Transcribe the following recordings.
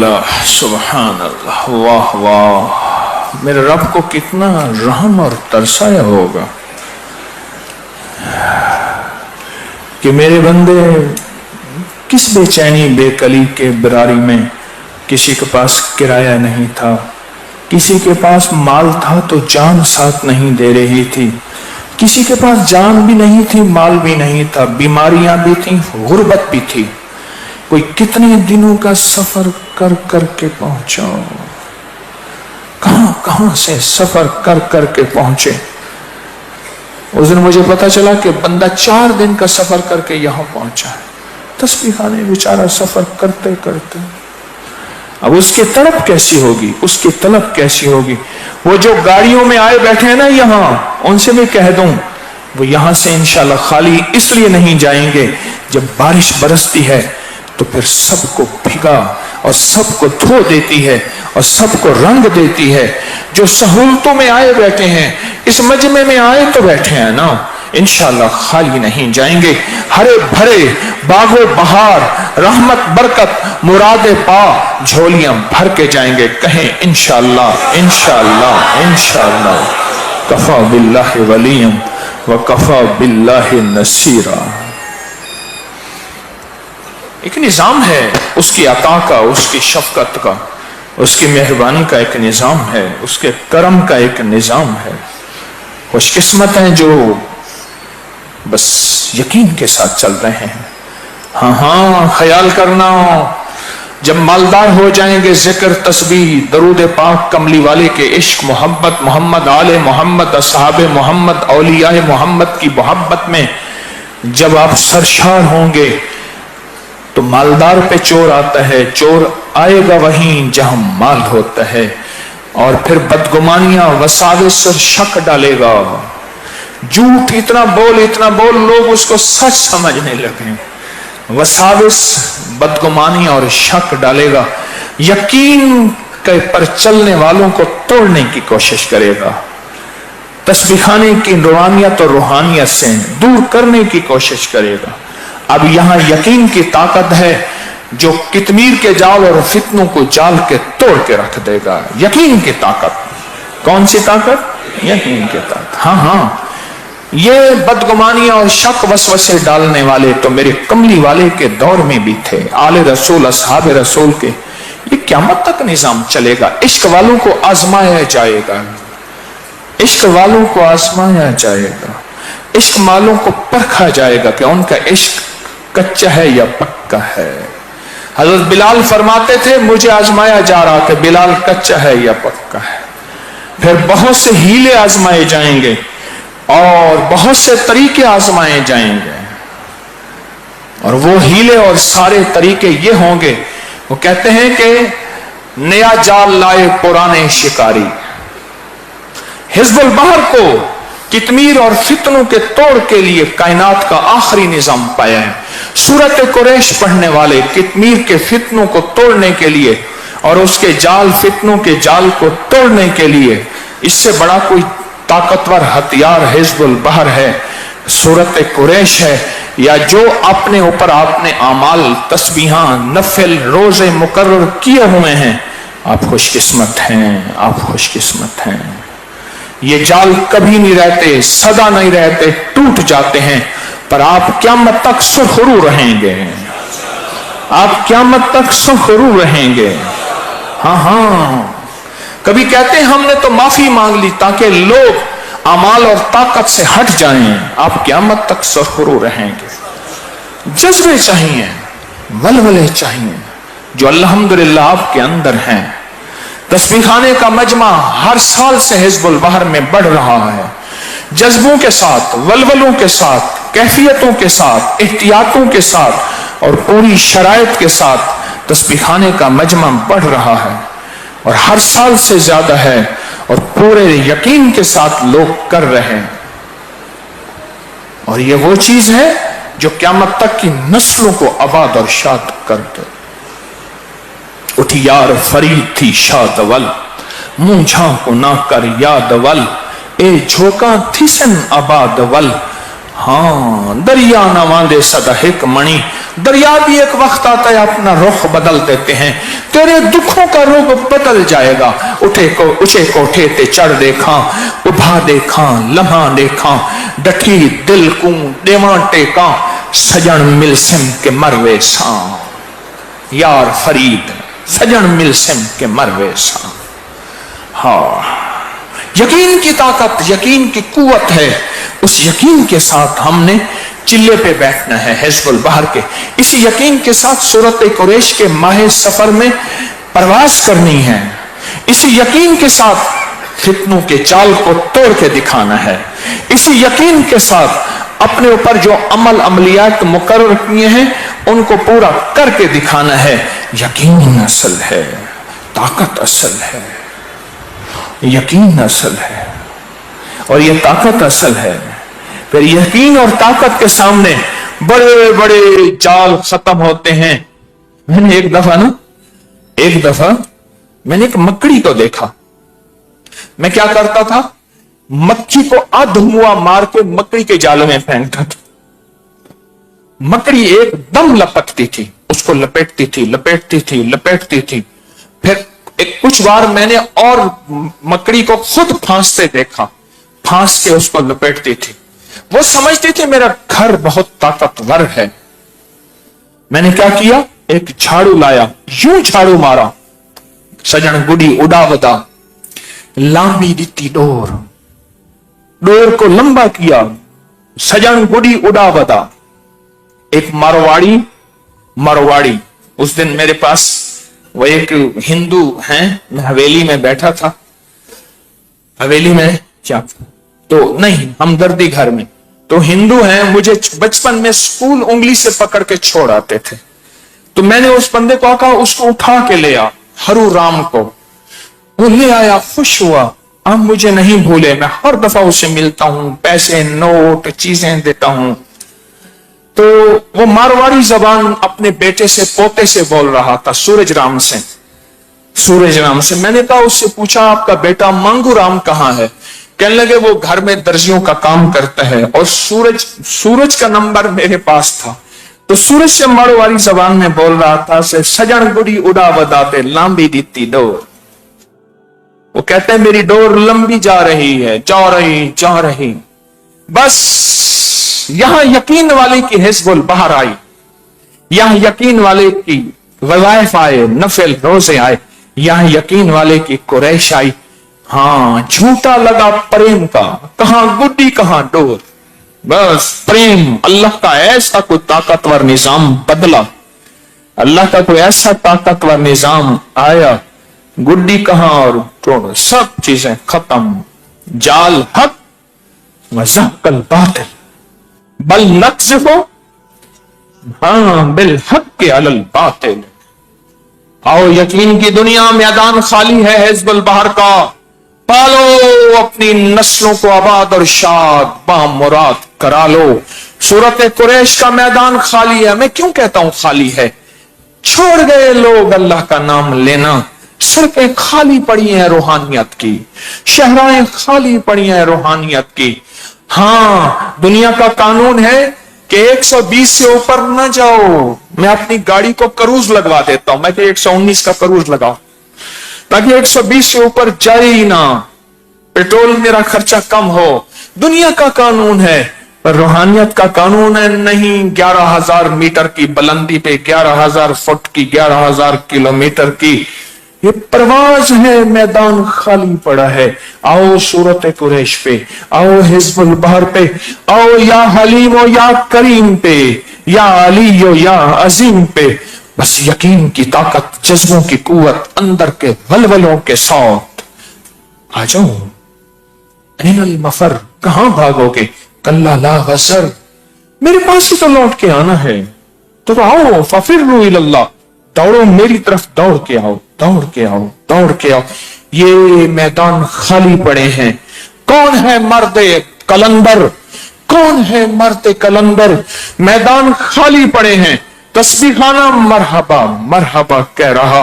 अल्लाह, सुबहान अल्लाह, वाह वाह, मेरे रब को कितना रहम और तरसाया होगा कि मेरे बंदे किस बेचैनी बेकली के बरारी में, किसी के पास किराया नहीं था, किसी के पास माल था तो जान साथ नहीं दे रही थी, किसी के पास जान भी नहीं थी, माल भी नहीं था, बीमारियां भी थी, गुर्बत भी थी। कोई कितने दिनों का सफर कर कर के पहुंचा, कहां कहां से सफर कर कर के पहुंचे। उस दिन मुझे पता चला कि बंदा 4 दिन का सफर करके यहां पहुंचा है। तस्बीह खाने बेचारा सफर करते करते, अब उसकी तड़प कैसी होगी, उसकी तलब कैसी होगी। वो जो गाड़ियों में आए बैठे हैं ना यहां, उनसे मैं कह दूं वो यहां से इंशाल्लाह खाली इसलिए नहीं जाएंगे, जब बारिश बरसती है तो फिर सबको भिगा और सबको धो देती है और सबको रंग देती है। जो सहूलतों में आए बैठे हैं, इस मजमे में आए तो बैठे हैं ना, इंशाल्लाह खाली नहीं जाएंगे। हरे भरे बागो बहार, रहमत बरकत मुरादे पा, झोलियां भर के जाएंगे। कहें इंशाल्लाह इंशाल्लाह इंशाल्लाह। कफा बिल्लाहि वलियम व कफा बिल्लाहि नसीरा। एक निजाम है उसकी अता का, उसकी शफकत का, उसकी मेहरबानी का एक निजाम है, उसके करम का एक निजाम है। खुशकिस्मत है जो बस यकीन के साथ चल रहे हैं। हाँ हाँ, ख्याल करना, जब मालदार हो जाएंगे जिक्र तस्बीह दरूद पाक कमली वाले के इश्क मोहब्बत, मोहम्मद आले मोहम्मद असहाबे मोहम्मद औलियाए मोहम्मद की मोहब्बत में जब आप सरशार होंगे तो मालदार पे चोर आता है, चोर आएगा वहीं जहां माल होता है। और फिर बदगुमानियां वसाविस और शक डालेगा, झूठ इतना बोल लोग उसको सच समझने लगे। वसाविस बदगुमानी और शक डालेगा, यकीन के पर चलने वालों को तोड़ने की कोशिश करेगा, तस्बीह खाने की रूहानियत और रूहानियत से दूर करने की कोशिश करेगा। अब यहां यकीन की ताकत है जो कितमीर के जाल और फितनों को जाल के तोड़ के रख देगा। यकीन की ताकत, कौन सी ताकत? यकीन की ताकत। हाँ हाँ, ये बदगुमानियां और शक वसवसे डालने वाले तो मेरे कमली वाले के दौर में भी थे, आले रसूल असहाब रसूल के। ये क़यामत तक निजाम चलेगा। इश्क वालों को आजमाया जाएगा, इश्क वालों को आजमाया जाएगा, इश्क वालों को परखा जाएगा कि उनका इश्क कच्चा है या पक्का है। हजरत बिलाल फरमाते थे मुझे आजमाया जा रहा कि बिलाल कच्चा है या पक्का है। फिर बहुत से हीले आजमाए जाएंगे और बहुत से तरीके आजमाए जाएंगे, और वो हीले और सारे तरीके ये होंगे, वो कहते हैं कि नया जाल लाए पुराने शिकारी। हिज़्बुल बहर को कितमीर और फितनों के तोड़ के लिए कायनात का आखिरी निजाम पाया है। सूरत कुरैश पढ़ने वाले कितमीर के फितनों को तोड़ने के लिए और उसके जाल, फितनों के जाल को तोड़ने के लिए, इससे बड़ा कोई ताकतवर हथियार हिज़्बुल बहर है, सूरत कुरैश है, या जो अपने ऊपर आपने आमाल तस्बीहां नफिल रोजे मुकर्रर किए हुए हैं। आप खुशकिस्मत हैं, आप खुशकिस्मत हैं। ये जाल कभी नहीं रहते, सदा नहीं रहते, टूट जाते हैं, पर आप क़यामत तक सुरखरू रहेंगे, आप क़यामत तक सुरखरू रहेंगे। हाँ हाँ, कभी कहते हैं हमने तो माफी मांग ली ताकि लोग अमाल और ताकत से हट जाएं, आप क़यामत तक सुरखरू रहेंगे। जज्बे चाहिए, वलवले चाहिए जो अल्हम्दुलिल्लाह आपके अंदर हैं। तस्बीह खाने का मजमा हर साल से हिज़्बुल बहर में बढ़ रहा है, जज्बों के साथ, वलवलों के साथ, कैफियतों के साथ, एहतियातों के साथ और पूरी शराइत के साथ तस्बीह खाने का मजमा बढ़ रहा है, और हर साल से ज्यादा है, और पूरे यकीन के साथ लोग कर रहे हैं। और ये वो चीज है जो क़यामत तक की नस्लों को आबाद और शाद कर दे। उठी यार फरीद थी शादवल, मुंह झांको ना कर यादवल, ए झोंका थी सन आबादवल। हाँ, दरिया न वांदे सदा हिक मणि, دریا بھی ایک وقت آتا ہے اپنا رخ بدل دیتے ہیں. تیرے دکھوں کا رخ بدل جائے گا. اٹھے کوٹھے تے چڑھ دیکھاں, ابھا دیکھاں, لمحہ دیکھاں, ڈٹھی دل کو دیواں ٹیکاں, سجن ملسم کے مروے ساں, یار فرید سجن ملسم کے مروے ساں. ہاں, یقین کی طاقت, یقین کی قوت ہے. اس یقین کے ساتھ ہم نے چلے پہ بیٹھنا ہے حزب البحر کے. اسی یقین کے ساتھ سورۃ قریش کے ماہ سفر میں پرواز کرنی ہے. اسی یقین کے ساتھ فتنوں کے چال کو توڑ کے دکھانا ہے. اسی یقین کے ساتھ اپنے اوپر جو عملیات مقرر کیے ہیں ان کو پورا کر کے دکھانا ہے. یقین اصل ہے, طاقت اصل ہے, یقین اصل ہے, اور یہ طاقت اصل ہے. پھر یقین اور طاقت کے سامنے بڑے بڑے جال ختم ہوتے ہیں. میں نے ایک دفعہ میں نے ایک مکڑی کو دیکھا. میں کیا کرتا تھا, مکھی کو ادھموا مار کے مکڑی کے جالوں میں پھینکتا تھا. مکڑی ایک دم لپکتی تھی, اس کو لپیٹتی تھی. پھر کچھ بار میں نے اور مکڑی کو خود پھانستے دیکھا, پھانس کے اس کو لپیٹتی تھی. وہ سمجھتی تھی میرا گھر بہت طاقتور ہے. میں نے کیا کیا, ایک جھاڑو لایا, یوں جھاڑو مارا, سجن گڈی اڑا ودا, لامبی دیتی ڈور کو لمبا کیا, سجن گڈی اڑا ودا. ایک مارواڑی اس دن میرے پاس وہ ایک ہندو ہیں, میں حویلی میں بیٹھا تھا, حویلی میں کیا تو نہیں ہمدردی گھر میں, تو ہندو ہیں, مجھے بچپن میں اسکول انگلی سے پکڑ کے چھوڑ آتے تھے. تو میں نے اس بندے کو کہا اس کو اٹھا کے لے آ, ہرو رام کو. وہ لے آیا, خوش ہوا. اب مجھے نہیں بھولے, میں ہر دفعہ اسے ملتا ہوں, پیسے نوٹ چیزیں دیتا ہوں. تو وہ مارواڑی زبان اپنے بیٹے سے پوتے سے بول رہا تھا, سورج رام سے. میں نے کہا, اس سے پوچھا آپ کا بیٹا مانگو رام کہاں ہے؟ کہنے لگے وہ گھر میں درزیوں کا کام کرتا ہے. اور سورج کا نمبر میرے پاس تھا. تو سورج سے مارواڑی زبان میں بول رہا تھا, سجن گڈی اڑا وداتے لامبی دیتی ڈور. وہ کہتے ہیں میری ڈور لمبی جا رہی. بس یہاں یقین والے کی حزب البحر آئی, یہاں یقین والے کی وظائف آئے, نفل روزے آئے, یہاں یقین والے کی قریش آئی. ہاں, جھوٹا لگا پریم کا, کہاں گڈی کہاں ڈور. بس پریم, اللہ کا ایسا کوئی طاقتور نظام بدلا, اللہ کا کوئی ایسا طاقتور نظام آیا, گڈی کہاں اور ڈور, سب چیزیں ختم. جال حق وزحق الباطل بل نقذف بالحق علی الباطل. آؤ یقین کی دنیا, میدان خالی ہے حزب البحر کا, پالو اپنی نسلوں کو آباد اور شاد بامراد کرا لو. سورۃ قریش کا میدان خالی ہے. میں کیوں کہتا ہوں خالی ہے؟ چھوڑ گئے لوگ اللہ کا نام لینا, سڑکیں خالی پڑی ہیں روحانیت کی, شہرائیں خالی پڑی ہیں روحانیت کی. ہاں, دنیا کا قانون ہے کہ 120 سے اوپر نہ جاؤ. میں اپنی گاڑی کو کروز لگوا دیتا ہوں, میں کہ 119 کا کروز لگاؤ تاکہ 120 سے اوپر جائے ہی نہ, پیٹرول میرا خرچہ کم ہو. دنیا کا قانون ہے, پر روحانیت کا قانون ہے نہیں. 11,000 میٹر کی بلندی پہ, 11,000 فٹ کی, 11,000 کلومیٹر کی یہ پرواز ہے, میدان خالی پڑا ہے. آؤ سورۃ قریش پہ, آؤ حزب البحر پہ, آؤ یا حلیم و یا کریم پہ, یا علی و یا عظیم پہ. بس یقین کی طاقت, جذبوں کی قوت, اندر کے ولولوں کے ساتھ آ جاؤ. این المفر, کہاں بھاگو گے؟ کلا لا غسر, میرے پاس ہی تو لوٹ کے آنا ہے. تو آؤ ففروا الی اللہ, دوڑو میری طرف, دوڑ کے آؤ, دوڑ کے آؤ, دوڑ کے آؤ. یہ میدان خالی پڑے ہیں. کون ہے مرد کلندر, کون ہے مرد کلندر؟ میدان خالی پڑے ہیں. تسبیح خانہ مرحبا مرحبا کہہ رہا.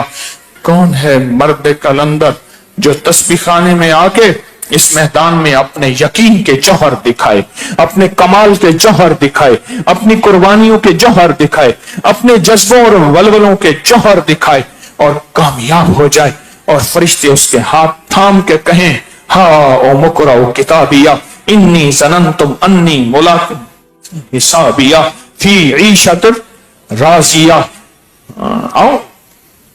کون ہے مرد کلندر جو تسبیح خانے میں آ کے इस मैदान में अपने यकीन के जौहर दिखाए, अपने कमाल के जौहर दिखाए, अपनी कुर्बानियों के जौहर दिखाए, अपने जज्बों और वलवलों के जौहर दिखाए और कामयाब हो जाए। और फरिश्ते उसके हाथ थाम के कहें, हा ओ मुकराओ किताबिया इन्नी ज़ननतुम अन्नी मुलाक़ हिसाबिया फी ईशत राजिया। आओ,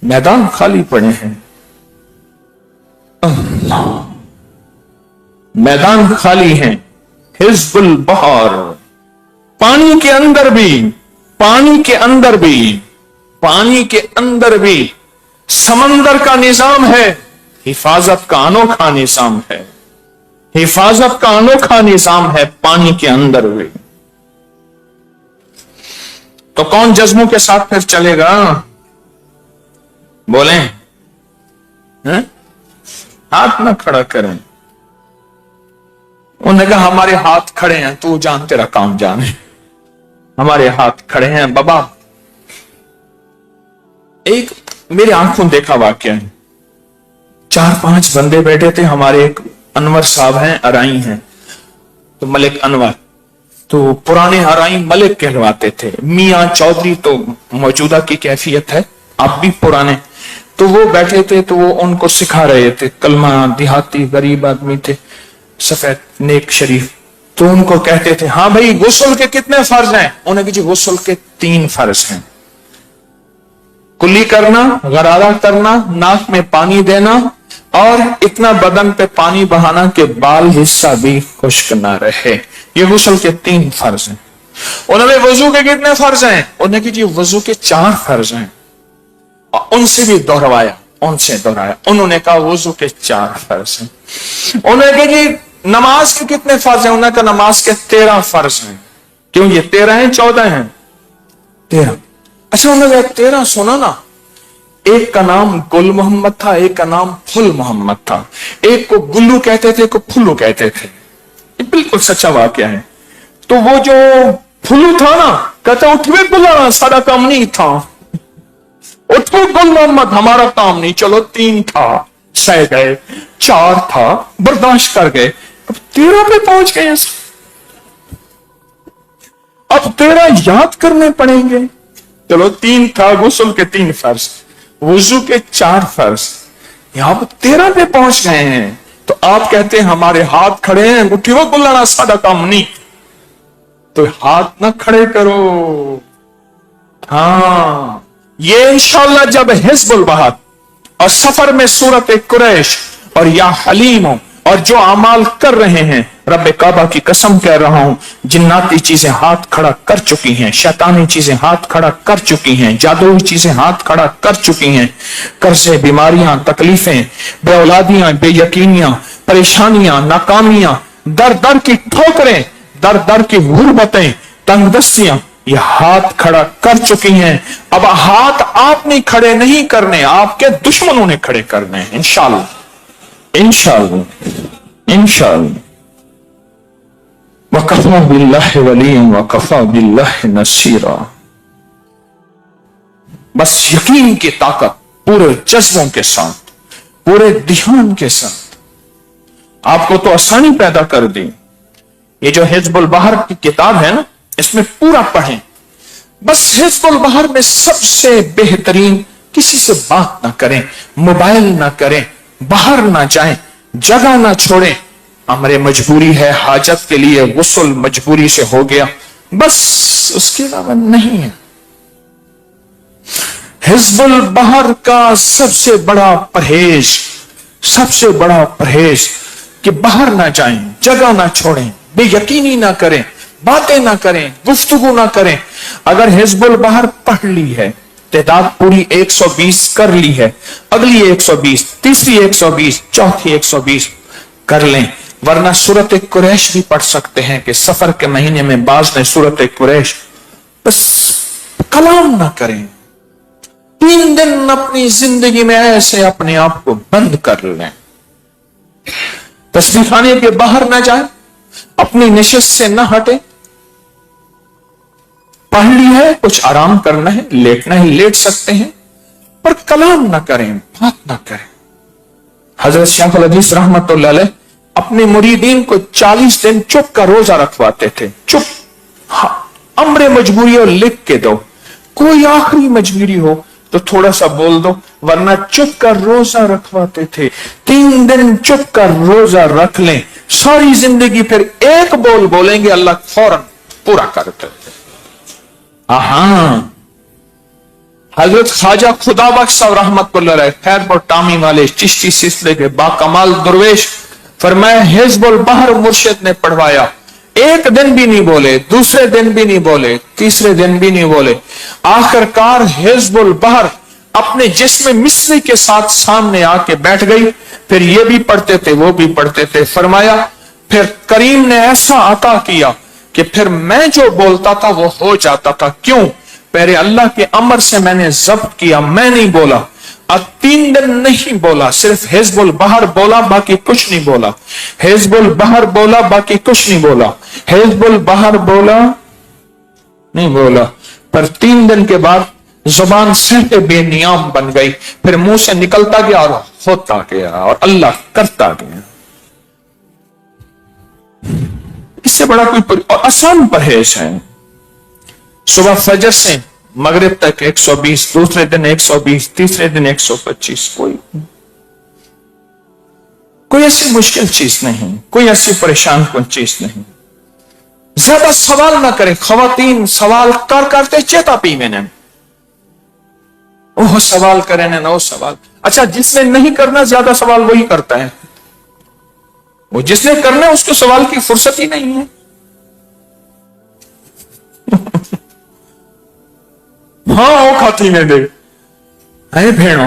मैदान खाली पड़े हैं, मैदान खाली है। हिज़्बुल बहर, पानी के अंदर भी, पानी के अंदर भी, पानी के अंदर भी समंदर का निजाम है, हिफाजत का अनोखा निजाम है, हिफाजत का अनोखा निजाम है पानी के अंदर भी। तो कौन जज्बों के साथ फिर चलेगा? बोले हैं? हाथ ना खड़ा करें। उन्होंने कहा हमारे हाथ खड़े हैं, तू जान तेरा काम जाने, हमारे हाथ खड़े हैं बाबा। एक मेरे आंखों देखा वाकया है, 4-5 बंदे बैठे थे हमारे, एक अनवर साहब हैं, अराई हैं, तो मलिक अनवर, तो पुराने अराई मलिक कहलवाते थे। मियां चौधरी तो मौजूदा की कैफियत है, आप भी पुराने। तो वो बैठे थे, तो वो उनको सिखा रहे थे कलमा, देहाती गरीब आदमी थे, सफेद नेक शरीफ। तो उनको कहते थे, हाँ भाई गुस्ल के कितने फर्ज हैं? उन्हें कि गुस्ल के 3 फर्ज हैं, कुल्ली करना, गरारा करना, नाक में पानी देना और इतना बदन पे पानी बहाना कि बाल हिस्सा भी खुश्क ना रहे। ये गुस्ल के 3 फर्ज हैं। उन्होंने वजू के कितने फर्ज हैं? उन्हें कि जी वजू के 4 फर्ज हैं। उनसे भी दोहराया, उनसे दोहराया, उन्होंने कहा वजू के 4 फर्ज हैं। उन्होंने कहा जी नमाज के कितने फर्ज हैं? उन्होंने कहा नमाज के 13 फर्ज हैं। क्यों ये 13 हैं 14 हैं? 13। अच्छा, उन्होंने 13 सुना ना, एक का नाम गुल मोहम्मद था, एक का नाम फुल मोहम्मद था, एक को गुल्लू कहते थे, एक को फुल्लू कहते थे। ये बिल्कुल सच्चा वाकया है। तो वो जो फुल्लू था ना, कहता उठवे बुलाना सारा काम नहीं था, उठो गुल मोहम्मद हमारा काम नहीं। चलो 3 था, सह गए, 4 था, बर्दाश्त कर गए, अब 13 पे पहुंच गए। अब 13 याद करने पड़ेंगे। चलो 3 था, गुस्ल के 3 फर्ज, वुजू के 4 फर्ज, यहां पर 13 पे पहुंच गए हैं। तो आप कहते हैं हमारे हाथ खड़े हैं, उठी वो बुलाना सादा काम नहीं, तो हाथ ना खड़े करो। हाँ, ये इंशाअल्लाह जब हिज़्बुल बहर और सफर में सूरत कुरैश और या हलीम और जो अमाल कर रहे हैं, रब काबा की कसम कह रहा हूं, जिन्नाती चीजें हाथ खड़ा कर चुकी हैं, शैतानी चीजें हाथ खड़ा कर चुकी हैं, जादुई चीजें हाथ खड़ा कर चुकी हैं। कर्जे, बीमारियां, तकलीफें, बेऔलादियां, बेयकीनियां, परेशानियां, नाकामियां, दर दर की ठोकरें, दर दर की गुर्बतें, तंगदस्तियां ये हाथ खड़ा कर चुकी हैं। अब हाथ आपने खड़े नहीं करने, आपके दुश्मनों ने खड़े करने हैं। इंशाअल्लाह, इंशाअल्लाह, इंशाअल्लाह। वकफा बिल्लाहि वलिय्यन वकफा बिल्लाहि नसीरा। बस यकीन की ताकत पूरे जज्बों के साथ, पूरे ध्यान के साथ आपको तो आसानी पैदा कर दी। ये जो हिज़्बुल बहर की किताब है ना, इसमें पूरा पढ़ें। बस हिज़्बुल बहर में सबसे बेहतरीन, किसी से बात ना करें, मोबाइल ना करें, बाहर ना जाएं, जगह ना छोड़ें। अमरे मजबूरी है, हाजत के लिए गुस्ल मजबूरी से हो गया, बस उसके अलावा नहीं है। हिज़्बुल बहर का सबसे बड़ा परहेज, सबसे बड़ा परहेज कि बाहर ना जाएं, जगह ना छोड़ें, बेयकीनी ना करें, बातें ना करें, गुफ्तगू ना करें। अगर हिज़्बुल बहर पढ़ ली है, तादाद पूरी 120 कर ली है, अगली 120, तीसरी 120, चौथी 120 कर लें। वरना सूरत कुरैश भी पढ़ सकते हैं कि सफर के महीने में बाज ने सूरत कुरैश, बस कलाम ना करें। 3 दिन अपनी जिंदगी में ऐसे अपने आप को बंद कर लें, तस्बीह खाने के बाहर ना जाए, अपनी नशिस्त से ना हटे। पढ़ ली है, कुछ आराम करना है, लेटना है, लेट सकते हैं, पर कलाम ना करें, बात ना करें। हजरत शेख अल हदीस रहमतुल्लाह अलैह अपने मुरीदीन को 40 दिन चुप का रोजा रखवाते थे। चुप, हाँ, अम्र मजबूरी और लिख के दो, कोई आखिरी मजबूरी हो तो थोड़ा सा बोल दो, वरना चुप का रोजा रखवाते थे। 3 दिन चुप का रोजा रख लें, सारी जिंदगी फिर एक बोल बोलेंगे, अल्लाह फौरन पूरा करते थे। हजरत ख्वाजा खुदा बख्श साहब रहमतुल्लाह अलैह खैरपुर टामी वाले चिश्ती सिलसिले के बाकमाल दुर्वेश फरमाया, हिज़्बुल बहर मुर्शिद ने पढ़वाया, एक दिन भी नहीं बोले, दूसरे दिन भी नहीं बोले, तीसरे दिन भी नहीं बोले। आखिरकार हिज़्बुल बहर अपने जिस्म मिस्री के साथ सामने आके बैठ गई। फिर ये भी पढ़ते थे, वो भी पढ़ते थे। फरमाया फिर करीम ने ऐसा अता किया कि फिर मैं जो बोलता था वो हो जाता था। क्यों? पहले अल्लाह के अमर से मैंने जब्त किया, मैं नहीं बोला। अब 3 दिन नहीं बोला, सिर्फ हिज़्बुल बहर बोला, बाकी कुछ नहीं बोला। हिज़्बुल बहर बोला, बाकी कुछ नहीं बोला। हिज़्बुल बहर बोला, नहीं बोला। पर 3 दिन के बाद जुबान से बेनियाम बन गई, फिर मुंह से निकलता गया और होता गया और अल्लाह करता गया। इससे बड़ा कोई और आसान परहेज है। सुबह फजर से मगरिब तक 120, दूसरे दिन 120, तीसरे दिन 125। कोई ऐसी मुश्किल चीज नहीं, कोई ऐसी परेशान कुन चीज नहीं। ज्यादा सवाल ना करे। खवातीन सवाल कर करते चेता पी मैंने, ओह सवाल करे ना वो सवाल। अच्छा, जिसने नहीं करना ज्यादा सवाल वही करता है, वो जिसने करना है उसको सवाल की फुर्सत ही नहीं है। हाँ वो खाती में दे, अरे भेड़ो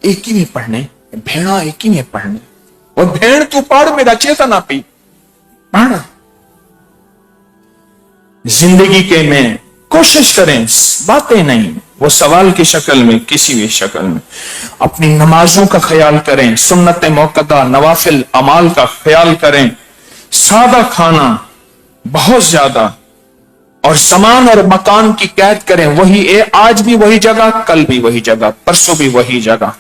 एक ही में पढ़ने, भेड़ा एक ही में पढ़ने, और भेड़ तू पढ़, मेरा चेता ना पी पढ़। जिंदगी के में कोशिश करें, बातें नहीं, वो सवाल की शक्ल में, किसी भी शक्ल में। अपनी नमाजों का ख्याल करें, सुन्नत मुक्कदा नवाफिल अमाल का ख्याल करें। सादा खाना बहुत ज्यादा, और जमान और मकान की कैद करें। वही आज भी वही जगह, कल भी वही जगह, परसों भी वही जगह,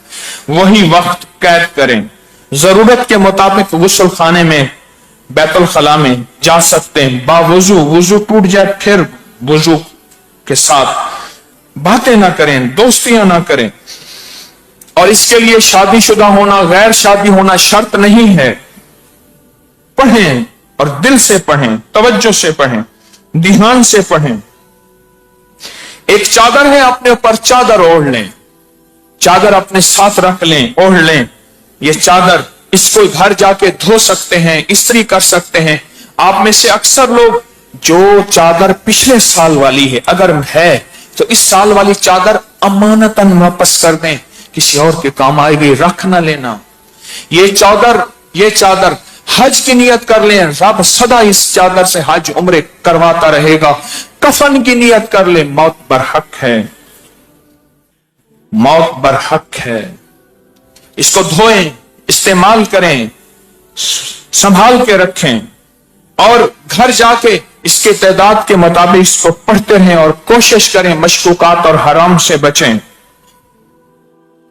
वही वक्त कैद करें। जरूरत के मुताबिक गुस्ल खाने में, बैतुल खला में जा सकते हैं बावजू, वजू टूट जाए फिर वजू के साथ। बातें ना करें, दोस्तियां ना करें। और इसके लिए शादीशुदा होना, गैर शादी होना शर्त नहीं है। पढ़ें और दिल से पढ़ें, तवज्जो से पढ़ें, ध्यान से पढ़ें। एक चादर है, अपने ऊपर चादर ओढ़ लें, चादर अपने साथ रख लें, ओढ़ लें। ये चादर, इसको घर जाके धो सकते हैं, इस्त्री कर सकते हैं। आप में से अक्सर लोग जो चादर पिछले साल वाली है, अगर है तो इस साल वाली चादर अमानतन वापस कर दें, किसी और के काम आएगी, रख ना लेना। ये चादर हज की नियत कर लें, रब सदा इस चादर से हज उम्रे करवाता रहेगा। कफन की नियत कर ले, मौत बरहक है, मौत बरहक है। इसको धोएं, इस्तेमाल करें, संभाल के रखें, और घर जाके इसके तादाद के मुताबिक इसको पढ़ते रहें और कोशिश करें मशकूकात और हराम से बचें।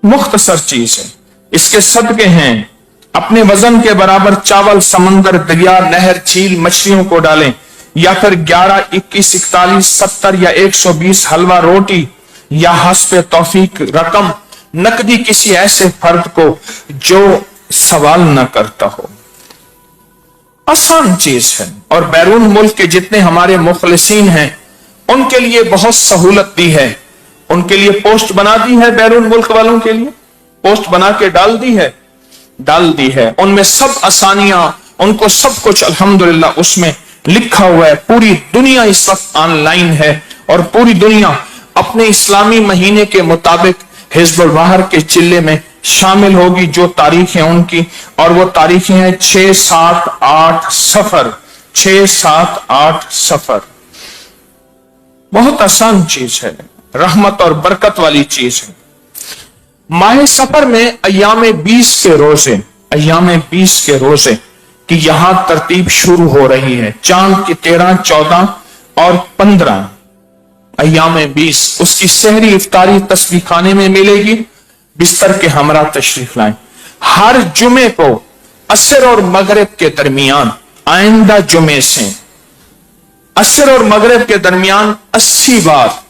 मुख्तसर चीज है, इसके सदके हैं। अपने वजन के बराबर चावल समंदर, दरिया, नहर, झील, मछलियों को डालें, या फिर 11, 21, 41, 70 या 120 हलवा रोटी, या हस्बे तौफीक रकम नकदी किसी ऐसे फर्द को जो सवाल न करता हो। आसान चीज है। और बैरून मुल्क के जितने हमारे मुखलिसीन हैं उनके लिए बहुत सहूलत दी है, उनके लिए पोस्ट बना दी है, बैरून मुल्क वालों के लिए पोस्ट बना के डाल दी है। उनमें सब आसानियां, उनको सब कुछ अल्हम्दुलिल्लाह उसमें लिखा हुआ है। पूरी दुनिया इस वक्त ऑनलाइन है और पूरी दुनिया अपने इस्लामी महीने के मुताबिक हिज़्बुल बहर के चिल्ले में शामिल होगी। जो तारीखें उनकी, और वो तारीखें हैं 6, 7, 8 सफर, 6, 7, 8 सफर। बहुत आसान चीज है, रहमत और बरकत वाली चीज है। माह सफर में अय्याम 20 के रोजे, अय्याम 20 के रोजे की यहां तरतीब शुरू हो रही है। चांद की 13, 14 और 15 अय्याम 20, उसकी सहरी इफ्तारी तस्बीह खाने में मिलेगी। बिस्तर के हमरा तशरीफ लाएं। हर जुमे को असर और मगरिब के दरमियान आइंदा जुमे से असर और मगरिब के दरमियान 80 बार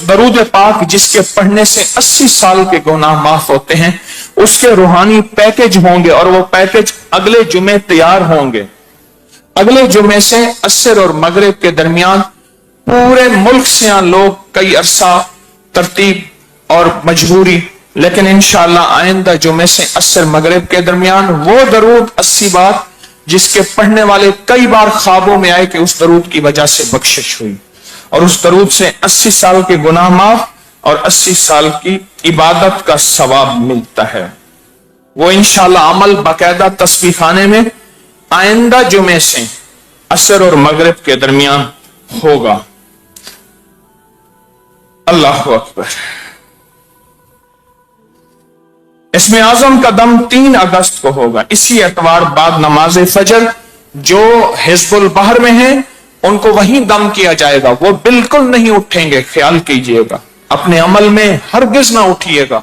दरूद पाक जिसके पढ़ने से 80 साल के गुनाह माफ होते हैं, उसके रूहानी पैकेज होंगे और वो पैकेज अगले जुमे तैयार होंगे। अगले जुमे से असर और मगरिब के दरमियान पूरे मुल्क से यहाँ लोग कई अरसा तरतीब और मजबूरी, लेकिन इंशाअल्लाह आइंदा जुमे से असर मगरिब के दरमियान वो दरूद 80 बार जिसके पढ़ने वाले कई बार ख्वाबों में आए कि उस दरूद की वजह से बख्शिश हुई, और उस दरूद से 80 साल के गुनाह माफ और 80 साल की इबादत का सवाब मिलता है। वो इंशाअल्लाह अमल बाकायदा तस्बीह खाने में आइंदा जुमे से असर और मगरिब के दरमियान होगा। अल्लाह अकबर। इसमें आजम का दम 3 अगस्त को होगा। इसी एतवार बाद नमाज फजर जो हिजबुल बहर में है उनको वहीं दम किया जाएगा, वो बिल्कुल नहीं उठेंगे। ख्याल कीजिएगा, अपने अमल में हरगिज ना उठिएगा,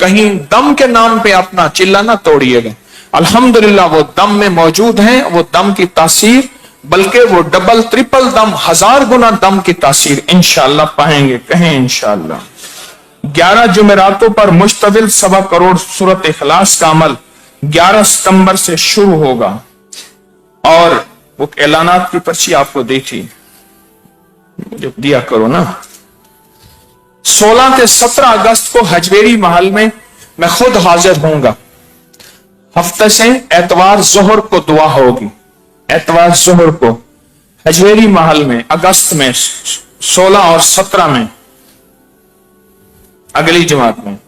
कहीं दम के नाम पे अपना चिल्ला ना तोड़िएगा। अल्हम्दुलिल्लाह वो दम में मौजूद हैं, वो दम की तासीर, बल्कि वो डबल ट्रिपल दम 1000 गुना दम की तासीर इंशाअल्लाह पाएंगे। कहें इंशाअल्लाह। 11 जुमेरातों पर मुश्तविल 1.25 करोड़ सूरत इखलास का अमल 11 सितंबर से शुरू होगा, और वो ऐलानात की पर्ची आपको दी थी, मुझे दिया करो ना। 16 से 17 अगस्त को हजवेरी महल में मैं खुद हाजिर होऊंगा। हफ्ते से एतवार जोहर को दुआ होगी, एतवार जोहर को हजवेरी महल में अगस्त में 16 और 17 में अगली जमात में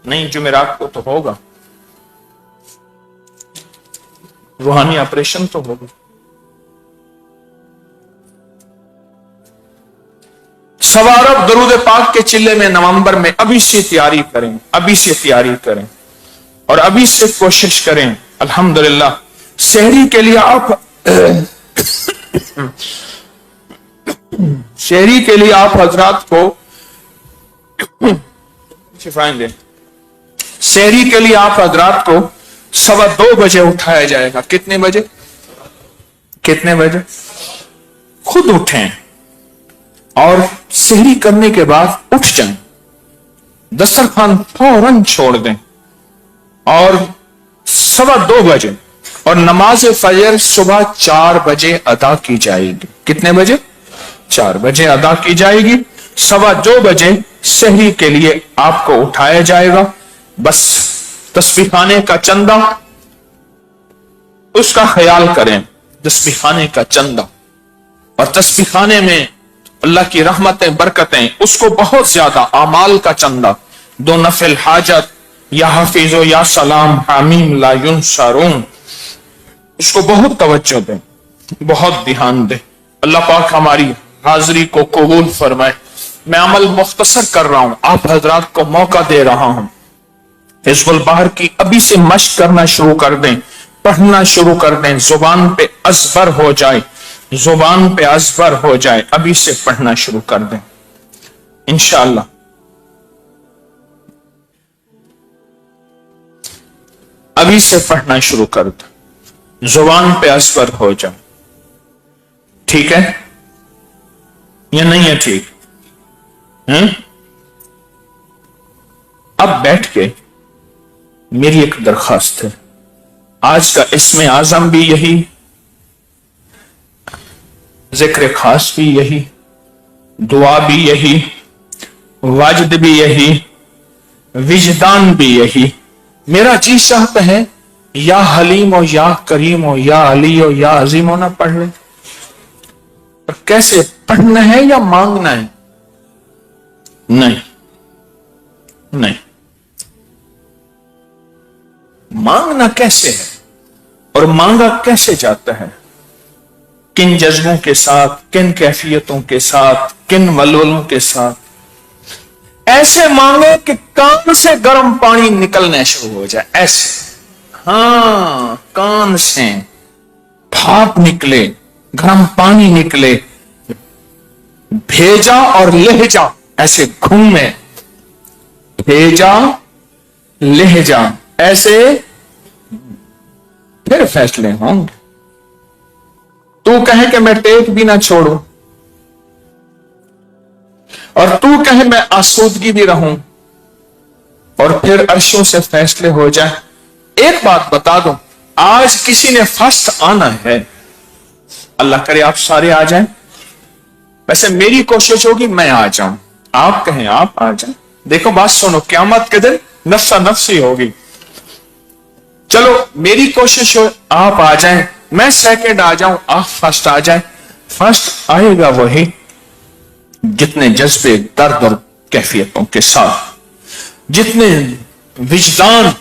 नहीं, जुमेरात को तो होगा, रूहानी ऑपरेशन तो होगा। सवारब दरूद पाक के चिल्ले में नवंबर में अभी से तैयारी करें, अभी से तैयारी करें और अभी से कोशिश करें। अल्हम्दुलिल्लाह शहरी के लिए आप शहरी के लिए आप हजरात को शिफाएं, शहरी के लिए आप हजरात को 2:15 बजे उठाया जाएगा। कितने बजे? कितने बजे? खुद उठें और सहरी करने के बाद उठ जाएं, दस्तरखान फौरन छोड़ दें और 2:15 बजे, और नमाज फजर सुबह 4 बजे अदा की जाएगी। कितने बजे? 4 बजे अदा की जाएगी। 2:15 बजे सहरी के लिए आपको उठाया जाएगा। बस तस्बीह खाने का चंदा उसका ख्याल करें, तस्बीह खाने का चंदा, और तस्बीह खाने में अल्लाह की रहमतें बरकतें, उसको बहुत ज्यादा अमाल का चंदा, 2 नफिल हाजत, या हाफिजो या सलाम हामीम ला युनसरून, उसको बहुत तवज्जो दें, बहुत ध्यान दें। अल्लाह पाक हमारी हाजिरी को कबूल फरमाए। मैं अमल मुख्तसर कर रहा हूं, आप हजरात को मौका दे रहा हूं। हिजबुल बहर की अभी से मश्क करना शुरू कर दें, पढ़ना शुरू कर दें, जुबान पे अज़बर हो जाए, जुबान पे अज़बर हो जाए, अभी से पढ़ना शुरू कर दें इंशाअल्लाह। अभी से पढ़ना शुरू कर दें, जुबान पे अज़बर हो जाए। ठीक है या नहीं है? ठीक है। अब बैठ के मेरी एक दरखास्त है, आज का इसमें आजम भी यही, जिक्र खास भी यही, दुआ भी यही, वाजिद भी यही, विजदान भी यही। मेरा जी चाहता है या हलीम हो, या करीम हो, या अली हो, या अजीम हो ना पढ़ ले। पर कैसे पढ़ना है या मांगना है? नहीं नहीं, मांगना कैसे है और मांगा कैसे जाता है? किन जज्बों के साथ, किन कैफियतों के साथ, किन वलवलों के साथ? ऐसे मांगे कि कान से गर्म पानी निकलना शुरू हो जाए, ऐसे। हाँ, कान से भाप निकले, गर्म पानी निकले, भेजा और लहजा ऐसे घूमे, भेजा लहजा ऐसे फिर फैसले होंगे। तू कहे कि मैं टेक भी ना छोड़ू और तू कहे मैं आसूदगी भी रहूं और फिर अर्शों से फैसले हो जाए। एक बात बता दूं, आज किसी ने फर्स्ट आना है, अल्लाह करे आप सारे आ जाएं। वैसे मेरी कोशिश होगी मैं आ जाऊं, आप कहें आप आ जाएं। देखो बात सुनो, क़यामत के दिन नफ्सा नफ्सी होगी। चलो मेरी कोशिश हो आप आ जाएं, मैं सेकंड आ जाऊं, आप फर्स्ट आ जाएं। फर्स्ट आएगा वही जितने जज्बे, दर्द और कैफियतों के साथ, जितने विजदान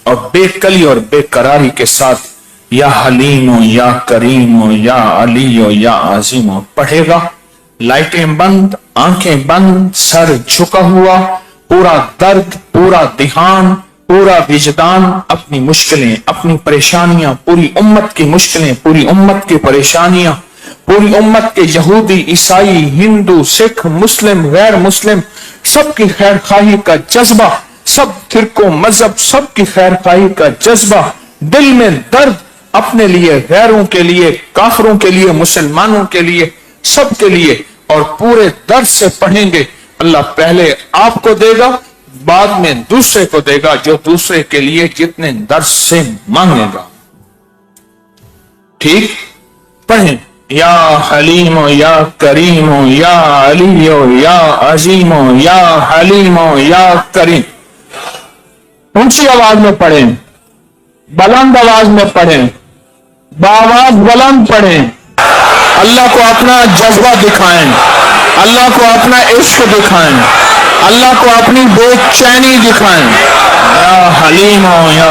और बेकली और बेकरारी के साथ या हलीम हो या करीम हो या अली हो या आजिम हो पढ़ेगा। लाइटें बंद, आंखें बंद, सर झुका हुआ, पूरा दर्द, पूरा ध्यान, पूरा विजदान, अपनी मुश्किलें, अपनी परेशानियां, पूरी उम्मत की मुश्किलें, पूरी उम्मत की परेशानियां, पूरी उम्मत के यहूदी, ईसाई, हिंदू, सिख, मुस्लिम, गैर मुस्लिम, सबकी खैर खाही का जज्बा, सब फिरकों, मजहब, सबकी खैर खाही का जज्बा, दिल में दर्द, अपने लिए, गैरों के लिए, काफरों के लिए, मुसलमानों के लिए, सबके लिए, और पूरे दर्द से पढ़ेंगे। अल्लाह पहले आपको देगा, बाद में दूसरे को देगा, जो दूसरे के लिए जितने दर्द से मांगेगा। ठीक, पढ़ें। या हलीम हो या करीम हो या अली हो या अजीम हो या हलीम हो या करीम। ऊंची आवाज में पढ़ें, बुलंद आवाज में पढ़ें, बावाज बुलंद पढ़ें। अल्लाह को अपना जज्बा दिखाएं, अल्लाह को अपना इश्क दिखाएं, अल्लाह को अपनी बेचैनी दिखाएं। या हलीम हो या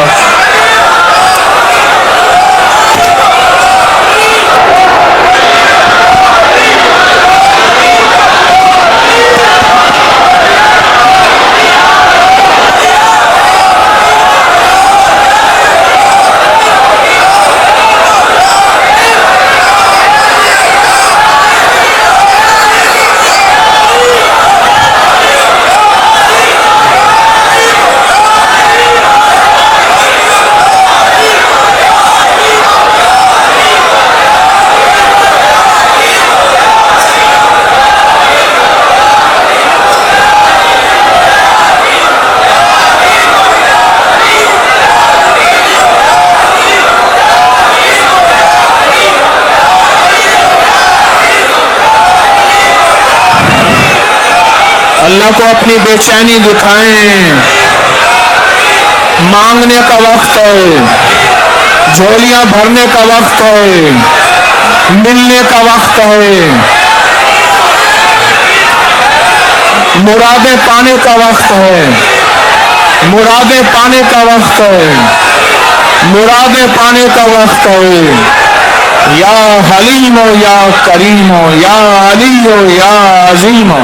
अल्लाह को अपनी बेचैनी दिखाएं। मांगने का वक्त है, झोलियां भरने का वक्त है, मिलने का वक्त है, मुरादें पाने का वक्त है, मुरादें पाने का वक्त है, मुरादें पाने का वक्त है। या हलीम हो या करीम हो या अली हो या अजीम हो।